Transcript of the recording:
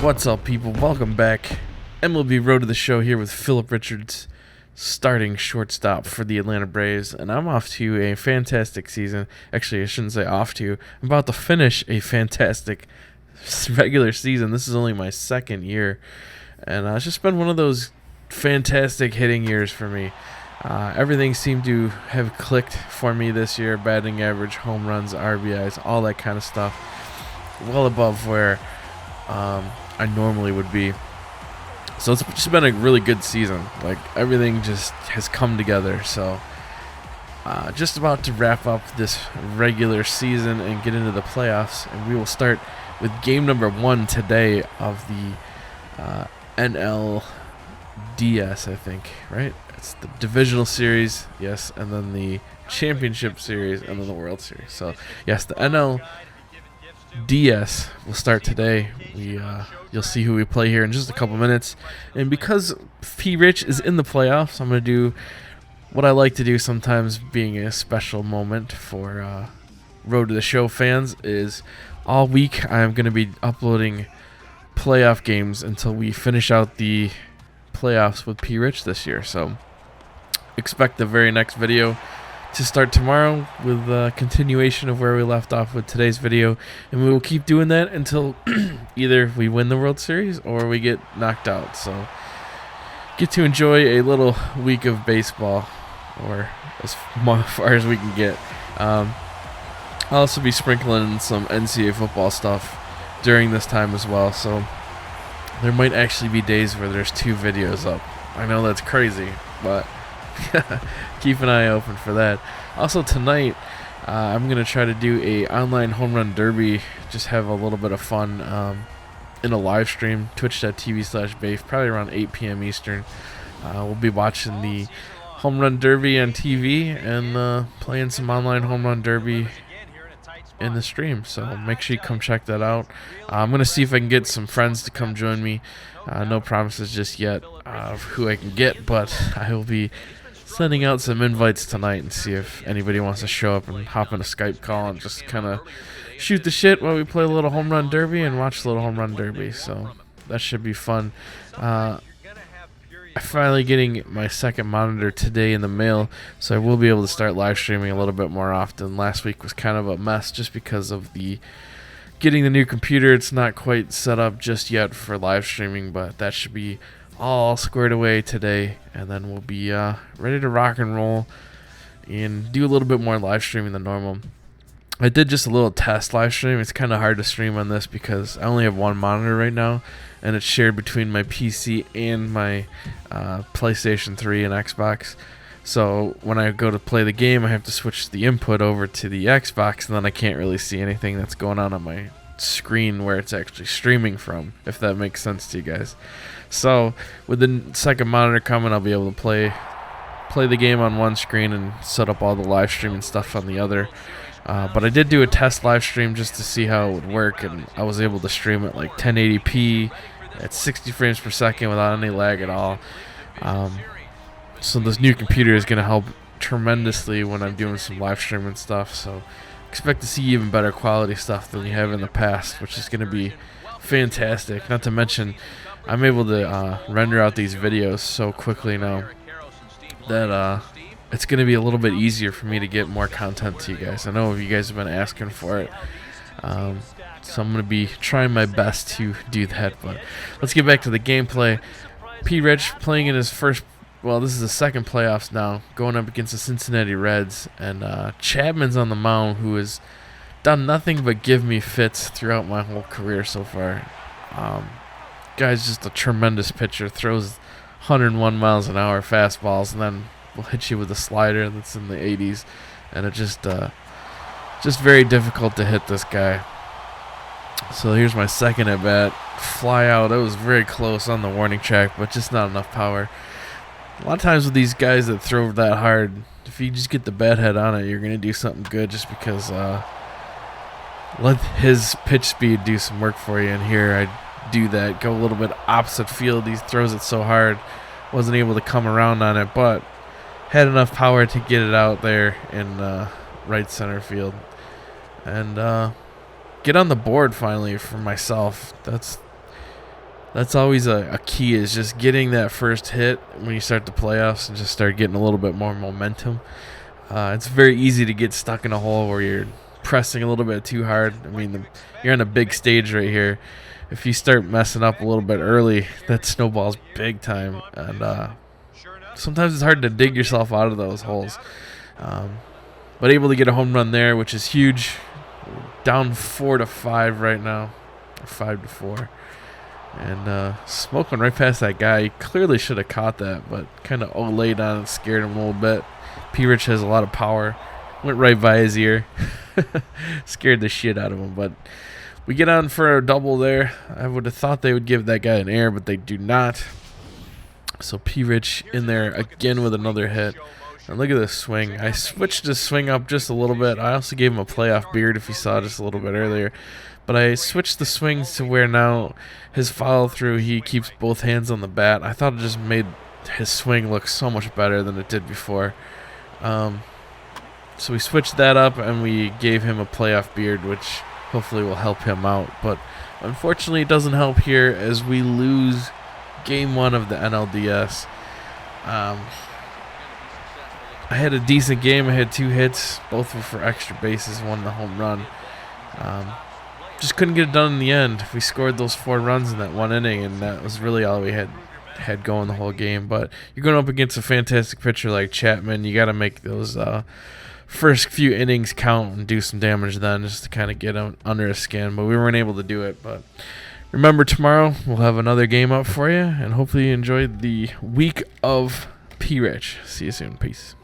What's up, people? Welcome back. MLB Road to the Show here with Phillip Richards, starting shortstop for the Atlanta Braves, and I'm off to a fantastic season. Actually, I shouldn't say off to. I'm about to finish a fantastic regular season. This is only my second year, and it's just been one of those fantastic hitting years for me. Everything seemed to have clicked for me this year. Batting average, home runs, RBIs, all that kind of stuff. Well above where I normally would be. So it's just been a really good season. Like, everything just has come together. So just about to wrap up this regular season and get into the playoffs. And we will start with game number 1 today of the NLDS, I think, right? It's the Divisional Series, yes, and then the Championship Series, and then the World Series. So, yes, the NLDS will start today. You'll see who we play here in just a couple minutes. And because PRich is in the playoffs, I'm going to do what I like to do sometimes, being a special moment for Road to the Show fans, is all week I'm going to be uploading playoff games until we finish out the playoffs with PRich this year. So expect the very next video to start tomorrow with a continuation of where we left off with today's video, and we will keep doing that until either we win the World Series or we get knocked out. So get to enjoy a little week of baseball, or as far as we can get. I'll also be sprinkling in some NCAA football stuff during this time as well, so there might actually be days where there's 2 videos up. I know that's crazy, but keep an eye open for that. Also tonight, I'm going to try to do a online home run derby, just have a little bit of fun in a live stream, twitch.tv/BAFE, probably around 8 p.m. Eastern. We'll be watching the home run derby on TV and playing some online home run derby in the stream, so make sure you come check that out. I'm going to see if I can get some friends to come join me. No promises just yet of who I can get, but I will be sending out some invites tonight and see if anybody wants to show up and hop on a Skype call and just kind of shoot the shit while we play a little home run derby and watch a little home run derby. So that should be fun. I'm finally getting my second monitor today in the mail, so I will be able to start live streaming a little bit more often. Last week was kind of a mess just because of the getting the new computer. It's not quite set up just yet for live streaming, but that should be all squared away today, and then we'll be ready to rock and roll and do a little bit more live streaming than normal. I did just a little test live stream. It's kind of hard to stream on this because I only have one monitor right now, and it's shared between my PC and my PlayStation 3 and Xbox. So when I go to play the game, I have to switch the input over to the Xbox, and then I can't really see anything that's going on my screen where it's actually streaming from, if that makes sense to you guys. So with the second monitor coming, I'll be able to play the game on one screen and set up all the live streaming stuff on the other. But I did do a test live stream just to see how it would work, and I was able to stream at like 1080p at 60 frames per second without any lag at all. So this new computer is going to help tremendously when I'm doing some live streaming stuff. So expect to see even better quality stuff than you have in the past, which is going to be fantastic. Not to mention, I'm able to render out these videos so quickly now that it's going to be a little bit easier for me to get more content to you guys. I know you guys have been asking for it, so I'm going to be trying my best to do that. But let's get back to the gameplay. PRich playing in his first, well, this is the second playoffs now, going up against the Cincinnati Reds, and Chapman's on the mound, who has done nothing but give me fits throughout my whole career so far. Guy's just a tremendous pitcher, throws 101 miles an hour fastballs, and then will hit you with a slider that's in the 80s, and it just very difficult to hit this guy. So here's my second at bat, fly out. That was very close on the warning track, but just not enough power. A lot of times with these guys that throw that hard, if you just get the bat head on it, you're going to do something good, just because let his pitch speed do some work for you. And here I do that, go a little bit opposite field. He throws it so hard, wasn't able to come around on it, but had enough power to get it out there in right center field and get on the board finally for myself. That's That's always a key, is just getting that first hit when you start the playoffs and just start getting a little bit more momentum. It's very easy to get stuck in a hole where you're pressing a little bit too hard. I mean, you're on a big stage right here. If you start messing up a little bit early, that snowballs big time. And sometimes it's hard to dig yourself out of those holes. But able to get a home run there, which is huge. Down 4-5 right now, or 5-4. And smoking right past that guy. He clearly should have caught that, but kind of laid on and scared him a little bit. PRich has a lot of power. Went right by his ear. Scared the shit out of him. But we get on for a double there. I would have thought they would give that guy an air, but they do not. So PRich in there again with another hit. And look at this swing. I switched his swing up just a little bit. I also gave him a playoff beard if you saw just a little bit earlier. But I switched the swings to where now his follow through, he keeps both hands on the bat. I thought it just made his swing look so much better than it did before. So we switched that up and we gave him a playoff beard, which hopefully will help him out. But unfortunately it doesn't help here as we lose game 1 of the NLDS. I had a decent game. I had 2 hits. Both were for extra bases, 1 the home run. Just couldn't get it done in the end. We scored those 4 runs in that 1 inning, and that was really all we had going the whole game. But you're going up against a fantastic pitcher like Chapman. You got to make those first few innings count and do some damage then, just to kind of get him under his skin. But we weren't able to do it. But remember, tomorrow we'll have another game up for you, and hopefully you enjoyed the week of PRich. See you soon. Peace.